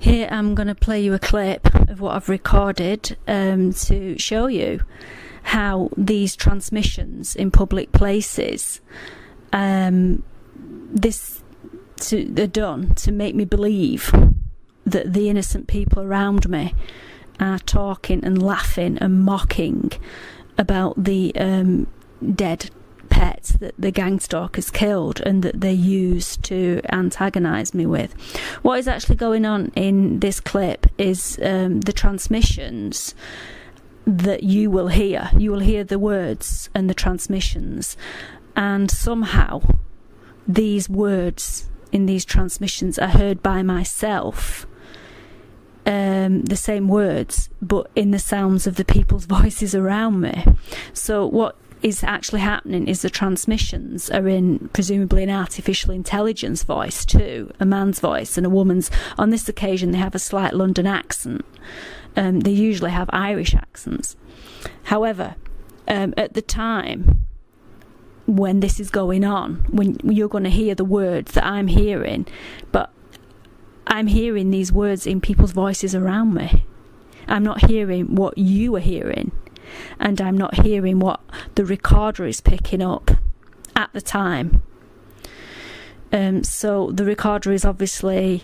Here I'm going to play you a clip of what I've recorded to show you how these transmissions in public places they're done to make me believe that the innocent people around me are talking and laughing and mocking about the dead pets that the gangstalkers killed and that they used to antagonise me with. What is actually going on in this clip is the transmissions that you will hear. You will hear the words and the transmissions, and somehow these words in these transmissions are heard by myself, the same words but in the sounds of the people's voices around me. So what is actually happening is the transmissions are in presumably an artificial intelligence voice too, a man's voice and a woman's. On this occasion they have a slight London accent. They usually have Irish accents. However, at the time when this is going on, when you're going to hear the words that I'm hearing, but I'm hearing these words in people's voices around me. I'm not hearing what you are hearing, and I'm not hearing what the recorder is picking up at the time. So the recorder is obviously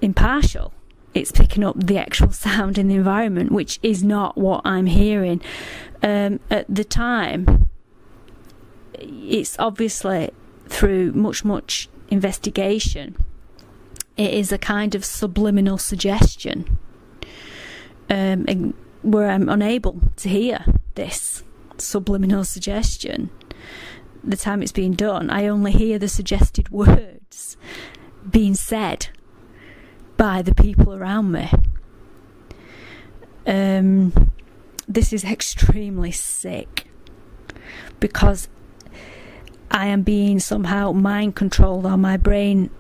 impartial. It's picking up the actual sound in the environment, which is not what I'm hearing. At the time, it's obviously through much investigation, it is a kind of subliminal suggestion, where I'm unable to hear this subliminal suggestion. The time it's being done, I only hear the suggested words being said by the people around me. This is extremely sick, because I am being somehow mind controlled, or my brain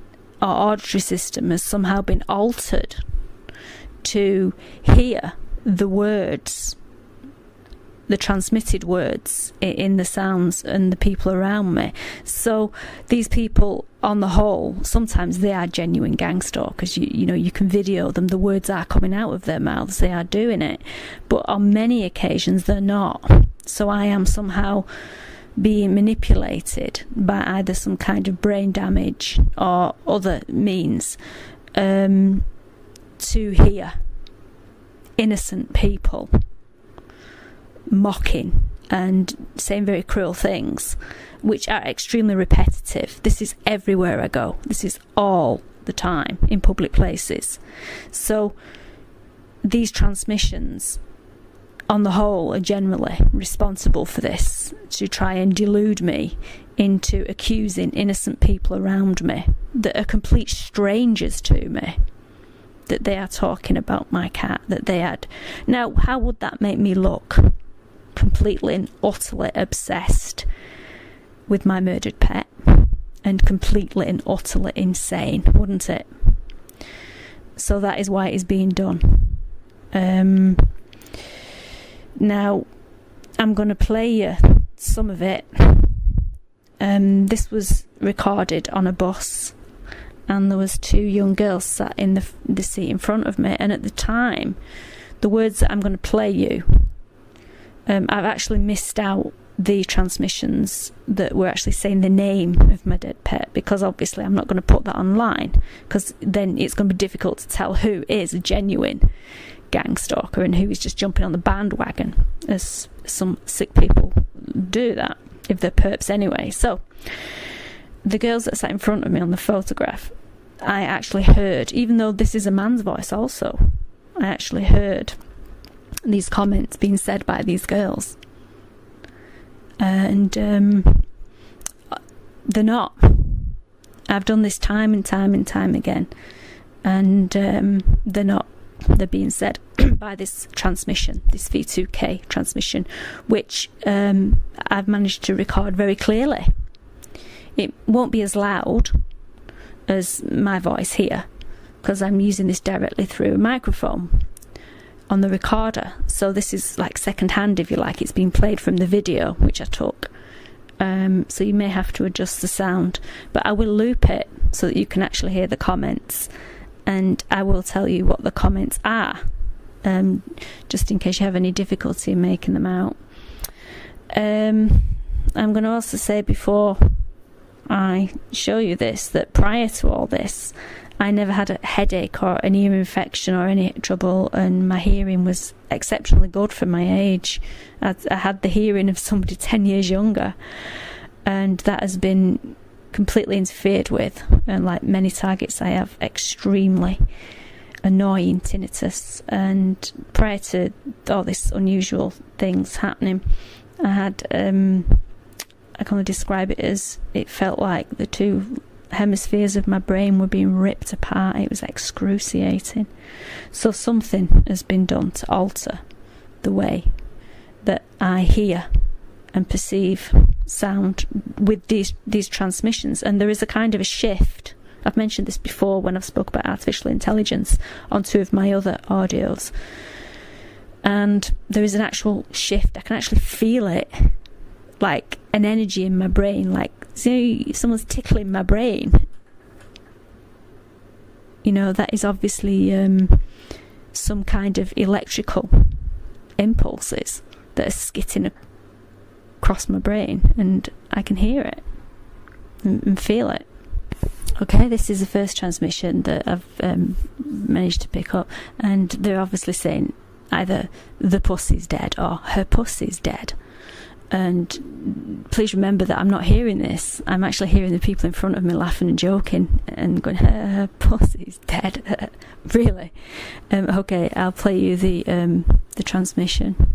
or auditory system has somehow been altered to hear the words, the transmitted words in the sounds and the people around me. So these people, on the whole, sometimes they are genuine gangstalkers. You know, you can video them, the words are coming out of their mouths, they are doing it, but on many occasions they're not. So I am somehow being manipulated by either some kind of brain damage or other means to hear innocent people mocking and saying very cruel things, which are extremely repetitive. This is everywhere I go. This is all the time in public places. So these transmissions, on the whole, are generally responsible for this, to try and delude me into accusing innocent people around me that are complete strangers to me, that they are talking about my cat, that they had. Now, how would that make me look? Completely and utterly obsessed with my murdered pet, and completely and utterly insane, wouldn't it? So that is why it is being done. Now, I'm going to play you some of it. This was recorded on a bus, and there was two young girls sat in the seat in front of me, and at the time, the words that I'm going to play you, I've actually missed out the transmissions that were actually saying the name of my dead pet, because obviously I'm not going to put that online, because then it's going to be difficult to tell who is a genuine gangstalker and who is just jumping on the bandwagon, as some sick people do that, if they're perps anyway. So the girls that sat in front of me on the photograph, I actually heard, even though this is a man's voice also, I actually heard these comments being said by these girls, and they're not. I've done this time and time and time again, and they're not. They're being said by this transmission, this v2k transmission, which I've managed to record very clearly. It won't be as loud as my voice here, because I'm using this directly through a microphone on the recorder. So this is like second hand, if you like. It's been played from the video which I took. So you may have to adjust the sound, but I will loop it so that you can actually hear the comments and I will tell you what the comments are, just in case you have any difficulty in making them out. I'm going to also say, before I show you this, that prior to all this, I never had a headache or an ear infection or any trouble, and my hearing was exceptionally good for my age. I had the hearing of somebody 10 years younger, and that has been completely interfered with, and like many targets, I have extremely annoying tinnitus. And prior to all this unusual things happening, I had I can only describe it as, it felt like the two hemispheres of my brain were being ripped apart. It was excruciating. So something has been done to alter the way that I hear and perceive sound with these transmissions. And there is a kind of a shift. I've mentioned this before when I've spoke about artificial intelligence on 2 of my other audios, and there is an actual shift. I can actually feel it, like an energy in my brain, like, see, if someone's tickling my brain, you know, that is obviously some kind of electrical impulses that are skitting across my brain, and I can hear it and feel it. Okay, this is the first transmission that I've managed to pick up, and they're obviously saying either the pussy's dead or her pussy's dead. And please remember that I'm not hearing this. I'm actually hearing the people in front of me laughing and joking and going, her pussy's dead. Really? Okay, I'll play you the transmission.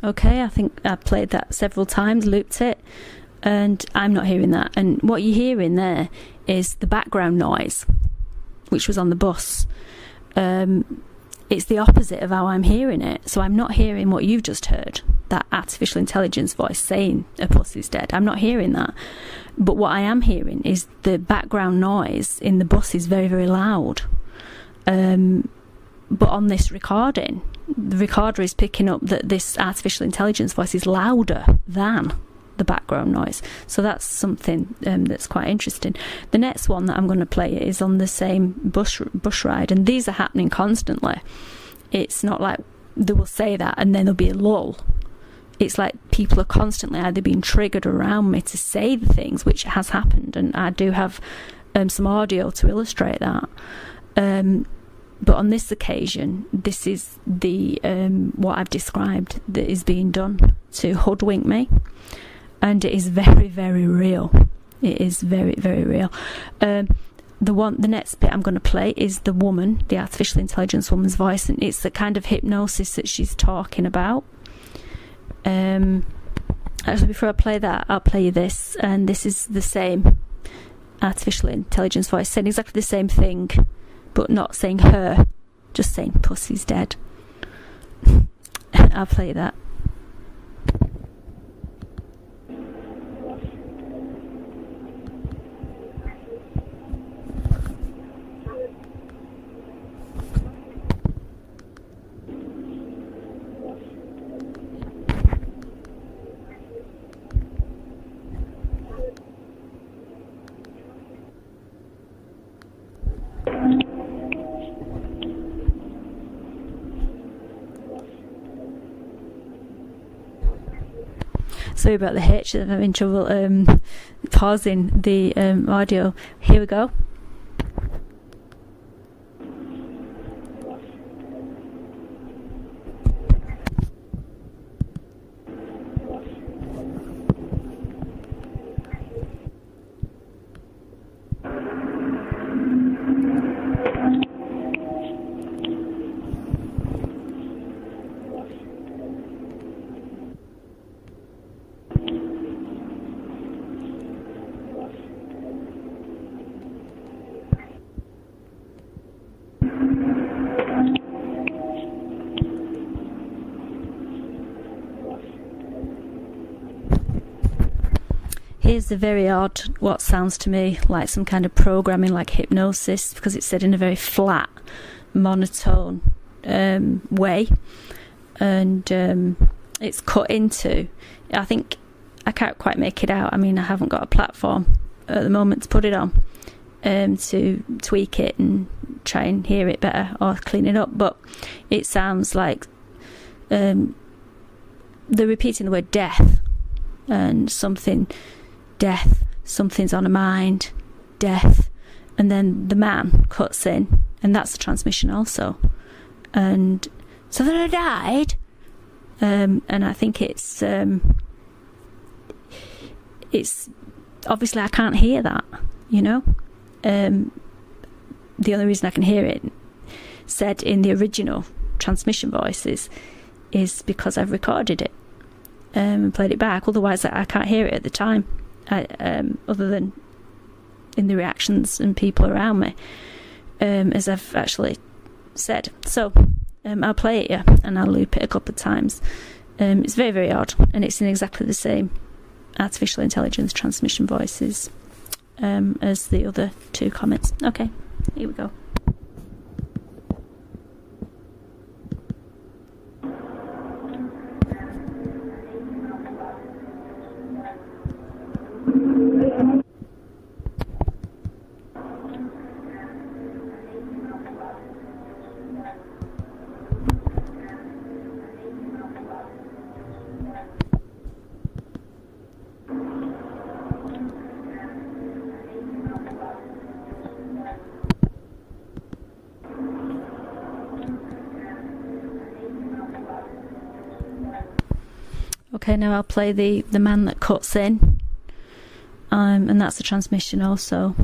Okay, I think I played that several times, looped it, and I'm not hearing that. And what you're hearing there is the background noise, which was on the bus. It's the opposite of how I'm hearing it. So I'm not hearing what you've just heard, that artificial intelligence voice saying a pussy's dead. I'm not hearing that. But what I am hearing is the background noise in the bus is very, very loud. But on this recording, the recorder is picking up that this artificial intelligence voice is louder than the background noise. So that's something that's quite interesting. The next one that I'm going to play is on the same bus ride, and these are happening constantly. It's not like they will say that and then there'll be a lull. It's like people are constantly either being triggered around me to say the things, which has happened, and I do have some audio to illustrate that. But on this occasion, this is the what I've described that is being done to hoodwink me, and it is very, very real. It is very, very real. The next bit I'm going to play is the woman, the artificial intelligence woman's voice, and it's the kind of hypnosis that she's talking about. Actually, before I play that, I'll play you this, and this is the same artificial intelligence voice saying exactly the same thing, but not saying her, just saying pussy's dead. I'll play that. Sorry about the hitch, I'm having trouble pausing the audio. Here we go. Here's the very odd, what sounds to me like some kind of programming, like hypnosis, because it's said in a very flat, monotone way, and it's cut into, I think, I can't quite make it out. I mean, I haven't got a platform at the moment to put it on to tweak it and try and hear it better or clean it up, but it sounds like they're repeating the word death and something, death, something's on a mind, death, and then the man cuts in, and that's the transmission also, and so then I died, and I think it's obviously I can't hear that, you know. The only reason I can hear it said in the original transmission voices is because I've recorded it and played it back. Otherwise I can't hear it at the time, other than in the reactions and people around me, as I've actually said. So I'll play it, yeah, and I'll loop it a couple of times. It's very, very odd, and it's in exactly the same artificial intelligence transmission voices as the other two comments. Okay, here we go. Okay, now I'll play the man that cuts in, and that's the transmission also.